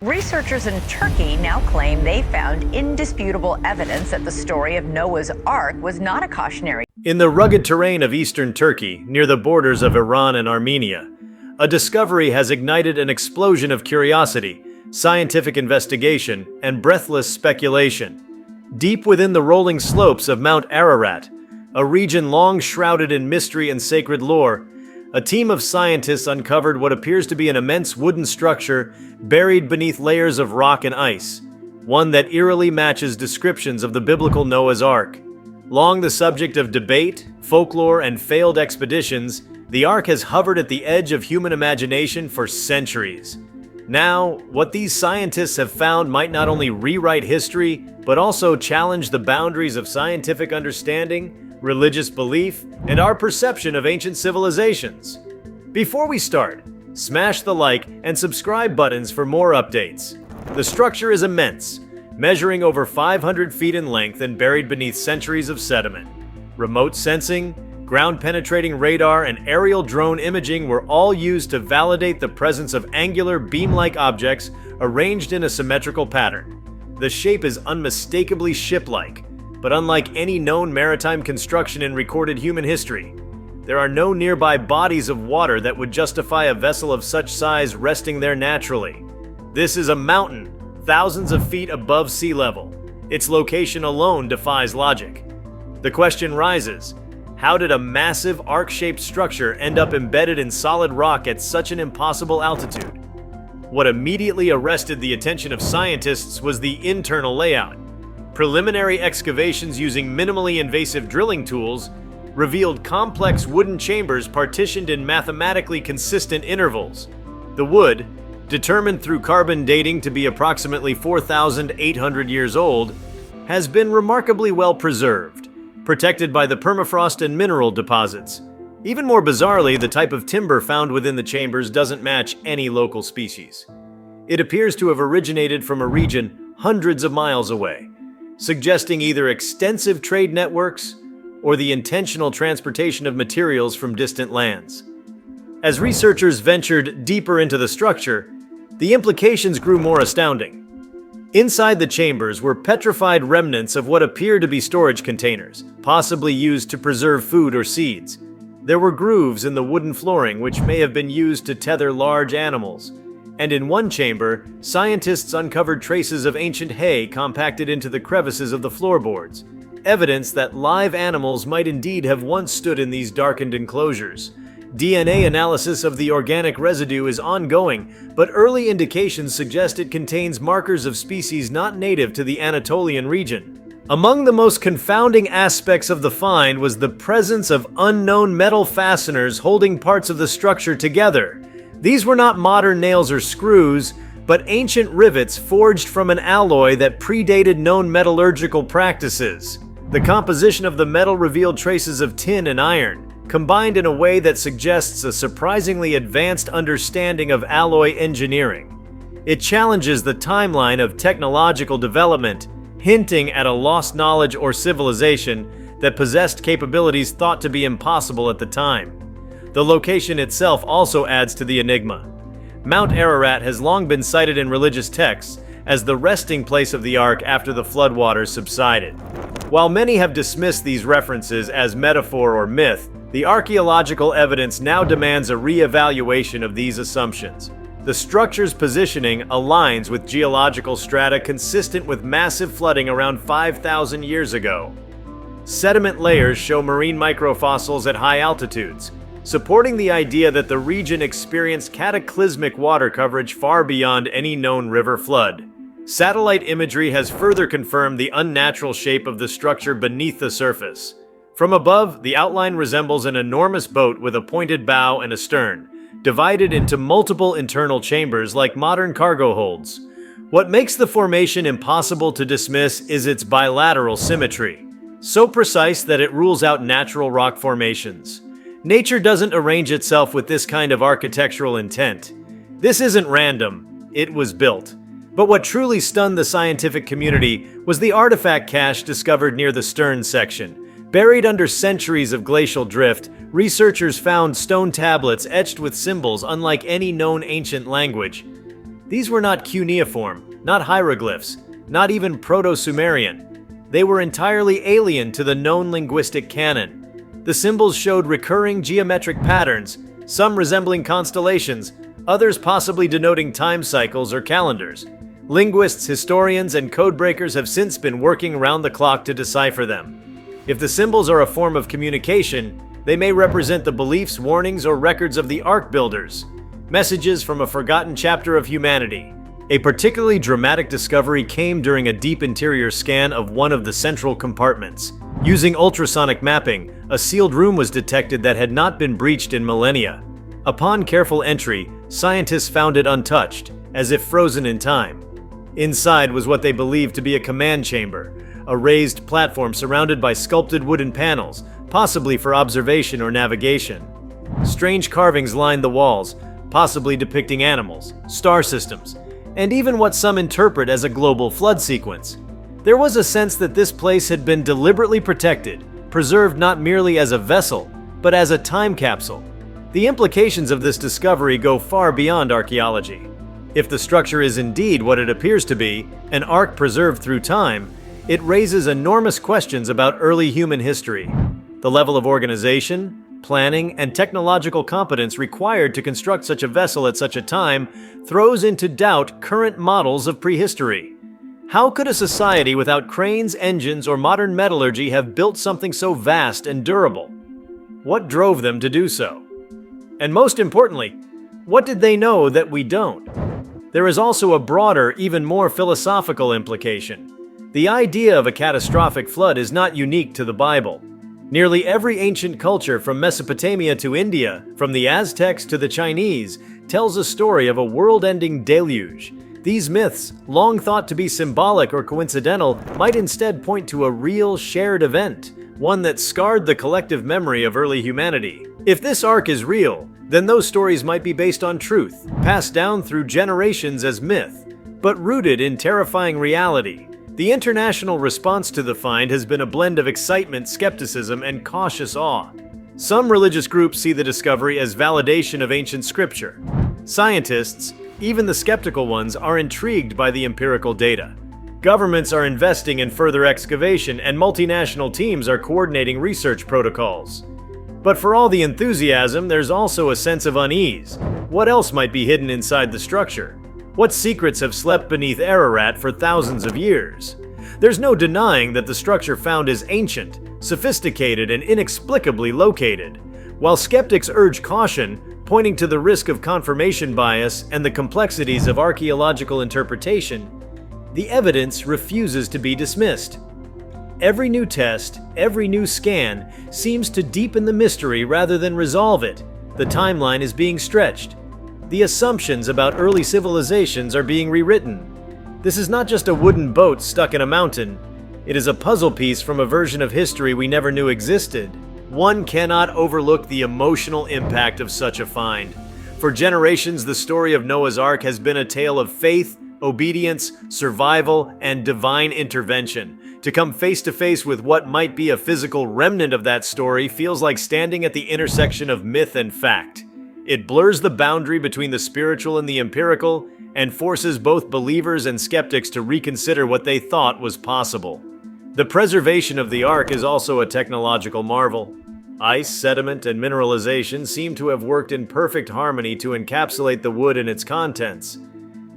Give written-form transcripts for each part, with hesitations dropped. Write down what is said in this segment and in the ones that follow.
Researchers in Turkey now claim they found indisputable evidence that the story of Noah's Ark was not a cautionary. In the rugged terrain of eastern Turkey, near the borders of Iran and Armenia, a discovery has ignited an explosion of curiosity, scientific investigation, and breathless speculation. Deep within the rolling slopes of Mount Ararat, a region long shrouded in mystery and sacred lore, a team of scientists uncovered what appears to be an immense wooden structure buried beneath layers of rock and ice, one that eerily matches descriptions of the biblical Noah's Ark. Long the subject of debate, folklore, and failed expeditions, the Ark has hovered at the edge of human imagination for centuries. Now, what these scientists have found might not only rewrite history, but also challenge the boundaries of scientific understanding, religious belief, and our perception of ancient civilizations. Before we start, smash the like and subscribe buttons for more updates. The structure is immense, measuring over 500 feet in length and buried beneath centuries of sediment. Remote sensing, ground-penetrating radar, and aerial drone imaging were all used to validate the presence of angular beam-like objects arranged in a symmetrical pattern. The shape is unmistakably ship-like, but unlike any known maritime construction in recorded human history, there are no nearby bodies of water that would justify a vessel of such size resting there naturally. This is a mountain, thousands of feet above sea level. Its location alone defies logic. The question rises, how did a massive arc-shaped structure end up embedded in solid rock at such an impossible altitude? What immediately arrested the attention of scientists was the internal layout. Preliminary excavations using minimally invasive drilling tools revealed complex wooden chambers partitioned in mathematically consistent intervals. The wood, determined through carbon dating to be approximately 4,800 years old, has been remarkably well preserved, protected by the permafrost and mineral deposits. Even more bizarrely, the type of timber found within the chambers doesn't match any local species. It appears to have originated from a region hundreds of miles away, suggesting either extensive trade networks or the intentional transportation of materials from distant lands. As researchers ventured deeper into the structure, the implications grew more astounding. Inside the chambers were petrified remnants of what appear to be storage containers, possibly used to preserve food or seeds. There were grooves in the wooden flooring which may have been used to tether large animals. And in one chamber, scientists uncovered traces of ancient hay compacted into the crevices of the floorboards, evidence that live animals might indeed have once stood in these darkened enclosures. DNA analysis of the organic residue is ongoing, but early indications suggest it contains markers of species not native to the Anatolian region. Among the most confounding aspects of the find was the presence of unknown metal fasteners holding parts of the structure together. These were not modern nails or screws, but ancient rivets forged from an alloy that predated known metallurgical practices. The composition of the metal revealed traces of tin and iron, combined in a way that suggests a surprisingly advanced understanding of alloy engineering. It challenges the timeline of technological development, hinting at a lost knowledge or civilization that possessed capabilities thought to be impossible at the time. The location itself also adds to the enigma. Mount Ararat has long been cited in religious texts as the resting place of the Ark after the floodwaters subsided. While many have dismissed these references as metaphor or myth, the archaeological evidence now demands a re-evaluation of these assumptions. The structure's positioning aligns with geological strata consistent with massive flooding around 5,000 years ago. Sediment layers show marine microfossils at high altitudes, supporting the idea that the region experienced cataclysmic water coverage far beyond any known river flood. Satellite imagery has further confirmed the unnatural shape of the structure beneath the surface. From above, the outline resembles an enormous boat with a pointed bow and a stern, divided into multiple internal chambers like modern cargo holds. What makes the formation impossible to dismiss is its bilateral symmetry, so precise that it rules out natural rock formations. Nature doesn't arrange itself with this kind of architectural intent. This isn't random, it was built. But what truly stunned the scientific community was the artifact cache discovered near the stern section. Buried under centuries of glacial drift, researchers found stone tablets etched with symbols unlike any known ancient language. These were not cuneiform, not hieroglyphs, not even Proto-Sumerian. They were entirely alien to the known linguistic canon. The symbols showed recurring geometric patterns, some resembling constellations, others possibly denoting time cycles or calendars. Linguists, historians, and codebreakers have since been working round the clock to decipher them. If the symbols are a form of communication, they may represent the beliefs, warnings, or records of the Ark builders, messages from a forgotten chapter of humanity. A particularly dramatic discovery came during a deep interior scan of one of the central compartments. Using ultrasonic mapping, a sealed room was detected that had not been breached in millennia. Upon careful entry, scientists found it untouched, as if frozen in time. Inside was what they believed to be a command chamber, a raised platform surrounded by sculpted wooden panels, possibly for observation or navigation. Strange carvings lined the walls, possibly depicting animals, star systems, and even what some interpret as a global flood sequence. There was a sense that this place had been deliberately protected, preserved not merely as a vessel, but as a time capsule. The implications of this discovery go far beyond archaeology. If the structure is indeed what it appears to be, an ark preserved through time, it raises enormous questions about early human history. The level of organization, planning, and technological competence required to construct such a vessel at such a time throws into doubt current models of prehistory. How could a society without cranes, engines, or modern metallurgy have built something so vast and durable? What drove them to do so? And most importantly, what did they know that we don't? There is also a broader, even more philosophical implication. The idea of a catastrophic flood is not unique to the Bible. Nearly every ancient culture from Mesopotamia to India, from the Aztecs to the Chinese, tells a story of a world-ending deluge. These myths, long thought to be symbolic or coincidental, might instead point to a real shared event, one that scarred the collective memory of early humanity. If this ark is real, then those stories might be based on truth, passed down through generations as myth, but rooted in terrifying reality. The international response to the find has been a blend of excitement, skepticism, and cautious awe. Some religious groups see the discovery as validation of ancient scripture. Scientists, even the skeptical ones, are intrigued by the empirical data. Governments are investing in further excavation, and multinational teams are coordinating research protocols. But for all the enthusiasm, there's also a sense of unease. What else might be hidden inside the structure? What secrets have slept beneath Ararat for thousands of years? There's no denying that the structure found is ancient, sophisticated, and inexplicably located. While skeptics urge caution, pointing to the risk of confirmation bias and the complexities of archaeological interpretation, the evidence refuses to be dismissed. Every new test, every new scan, seems to deepen the mystery rather than resolve it. The timeline is being stretched. The assumptions about early civilizations are being rewritten. This is not just a wooden boat stuck in a mountain. It is a puzzle piece from a version of history we never knew existed. One cannot overlook the emotional impact of such a find. For generations, the story of Noah's Ark has been a tale of faith, obedience, survival, and divine intervention. To come face to face with what might be a physical remnant of that story feels like standing at the intersection of myth and fact. It blurs the boundary between the spiritual and the empirical, and forces both believers and skeptics to reconsider what they thought was possible. The preservation of the Ark is also a technological marvel. Ice, sediment, and mineralization seem to have worked in perfect harmony to encapsulate the wood and its contents.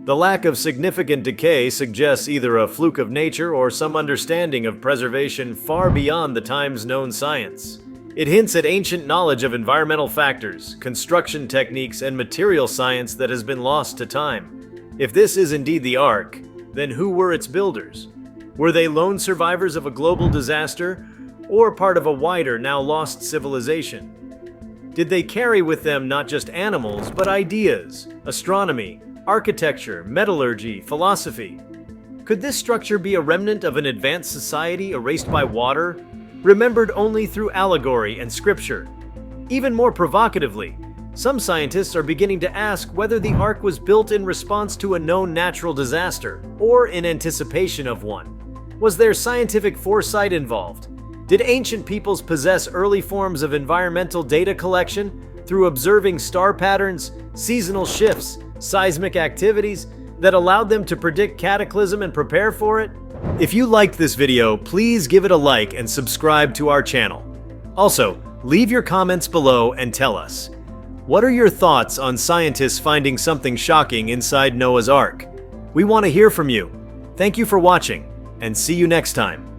The lack of significant decay suggests either a fluke of nature or some understanding of preservation far beyond the time's known science. It hints at ancient knowledge of environmental factors, construction techniques, and material science that has been lost to time. If this is indeed the Ark, then who were its builders? Were they lone survivors of a global disaster, or part of a wider, now lost civilization? Did they carry with them not just animals, but ideas, astronomy, architecture, metallurgy, philosophy? Could this structure be a remnant of an advanced society erased by water, remembered only through allegory and scripture? Even more provocatively, some scientists are beginning to ask whether the Ark was built in response to a known natural disaster, or in anticipation of one. Was there scientific foresight involved? Did ancient peoples possess early forms of environmental data collection through observing star patterns, seasonal shifts, seismic activities, that allowed them to predict cataclysm and prepare for it? If you liked this video, please give it a like and subscribe to our channel. Also, leave your comments below and tell us, what are your thoughts on scientists finding something shocking inside Noah's Ark? We want to hear from you. Thank you for watching, and see you next time.